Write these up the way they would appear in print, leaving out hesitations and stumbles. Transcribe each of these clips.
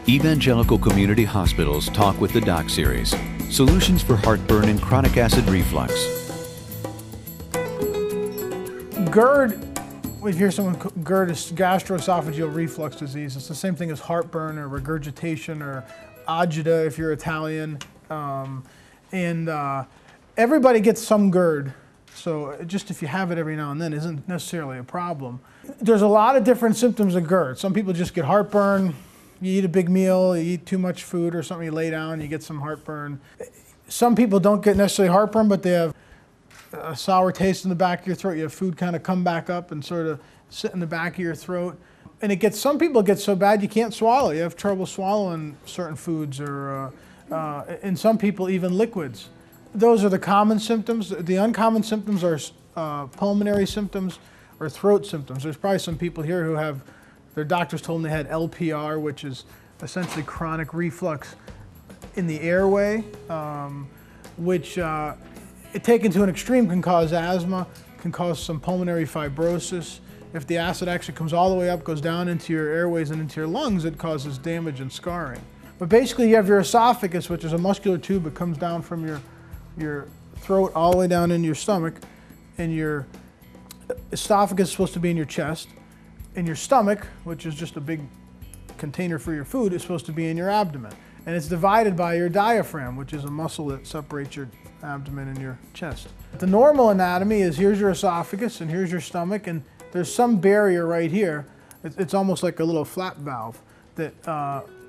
Evangelical Community Hospital's Talk with the Doc series. Solutions for heartburn and chronic acid reflux. GERD, if you hear someone, GERD is gastroesophageal reflux disease. It's the same thing as heartburn or regurgitation or agita if you're Italian. Everybody gets some GERD. So just if you have it every now and then isn't necessarily a problem. There's a lot of different symptoms of GERD. Some people just get heartburn. You eat a big meal, you eat too much food or something, you lay down, you get some heartburn. Some people don't get necessarily heartburn, but they have a sour taste in the back of your throat. You have food kind of come back up and sort of sit in the back of your throat. And some people get so bad you can't swallow. You have trouble swallowing certain foods or, in some people, even liquids. Those are the common symptoms. The uncommon symptoms are pulmonary symptoms or throat symptoms. There's probably some people here who have, their doctors told them they had LPR, which is essentially chronic reflux in the airway, which taken to an extreme can cause asthma, can cause some pulmonary fibrosis. If the acid actually comes all the way up, goes down into your airways and into your lungs, it causes damage and scarring. But basically you have your esophagus, which is a muscular tube that comes down from your throat all the way down into your stomach, and your esophagus is supposed to be in your chest, and your stomach, which is just a big container for your food, is supposed to be in your abdomen. And it's divided by your diaphragm, which is a muscle that separates your abdomen and your chest. The normal anatomy is here's your esophagus and here's your stomach, and there's some barrier right here. It's almost like a little flap valve that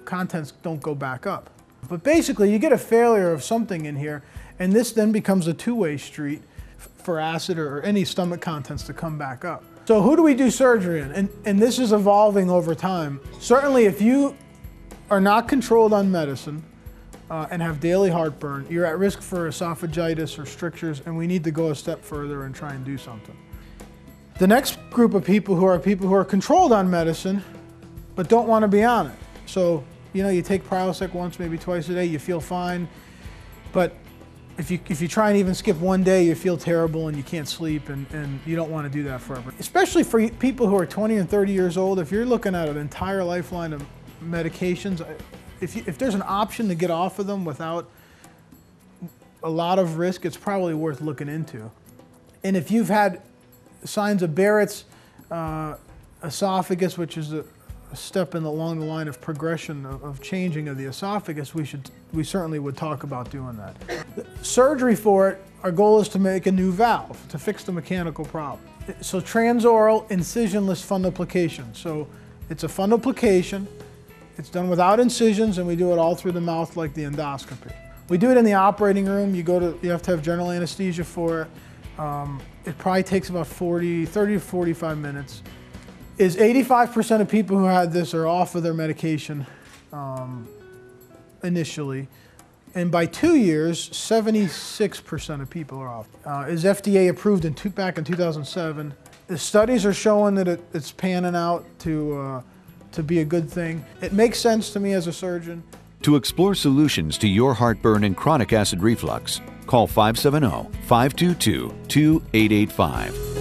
contents don't go back up. But basically you get a failure of something in here, and this then becomes a two-way street for acid or any stomach contents to come back up. So who do we do surgery in? And this is evolving over time. Certainly if you are not controlled on medicine and have daily heartburn, you're at risk for esophagitis or strictures, and we need to go a step further and try and do something. The next group of people who are controlled on medicine but don't want to be on it. So, you take Prilosec once, maybe twice a day, you feel fine, but if you try and even skip one day, you feel terrible and you can't sleep, and you don't want to do that forever. Especially for people who are 20 and 30 years old, if you're looking at an entire lifeline of medications, if there's an option to get off of them without a lot of risk, it's probably worth looking into. And if you've had signs of Barrett's esophagus, which is a step along the line of progression of changing of the esophagus, we certainly would talk about doing that. Surgery for it, our goal is to make a new valve to fix the mechanical problem. So transoral incisionless fundoplication. So it's a fundoplication, it's done without incisions, and we do it all through the mouth like the endoscopy. We do it in the operating room. You have to have general anesthesia for it. It probably takes about 30 to 45 minutes. 85% of people who had this are off of their medication initially, and by 2 years, 76% of people are off. Is FDA approved back in 2007. The studies are showing that it's panning out to be a good thing. It makes sense to me as a surgeon. To explore solutions to your heartburn and chronic acid reflux, call 570-522-2885.